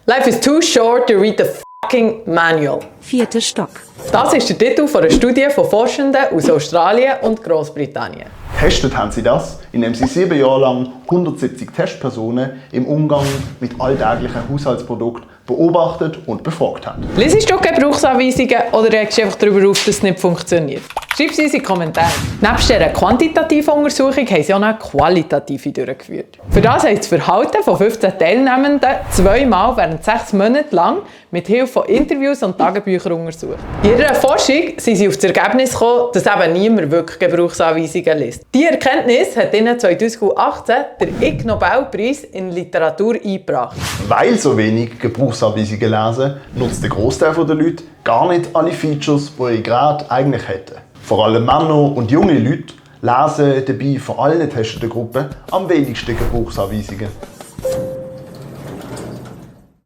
Life is too short to read the fucking manual. 4. Stock. Das ist der Titel einer Studie von Forschenden aus Australien und Großbritannien. Getestet haben sie das, indem sie 7 Jahre lang 170 Testpersonen im Umgang mit alltäglichen Haushaltsprodukten beobachtet und befragt haben. Liest du Gebrauchsanweisungen oder regst du einfach darüber auf, dass es nicht funktioniert? Schreib sie in die Kommentare. Neben dieser quantitativen Untersuchung haben sie auch eine qualitative durchgeführt. Für das haben sie das Verhalten von 15 Teilnehmenden zweimal während 6 Monaten lang mit Hilfe von Interviews und Tagebüchern untersucht. In ihrer Forschung sind sie auf das Ergebnis gekommen, dass eben niemand wirklich Gebrauchsanweisungen liest. Diese Erkenntnis hat ihnen 2018 den Ig-Nobelpreis in Literatur eingebracht. Weil so wenig Gebrauchsanweisungen lesen, nutzt der Großteil der Leute gar nicht alle Features, die ihr Gerät eigentlich hätten. Vor allem Männer und junge Leute lesen dabei von allen getesteten Gruppen am wenigsten Gebrauchsanweisungen.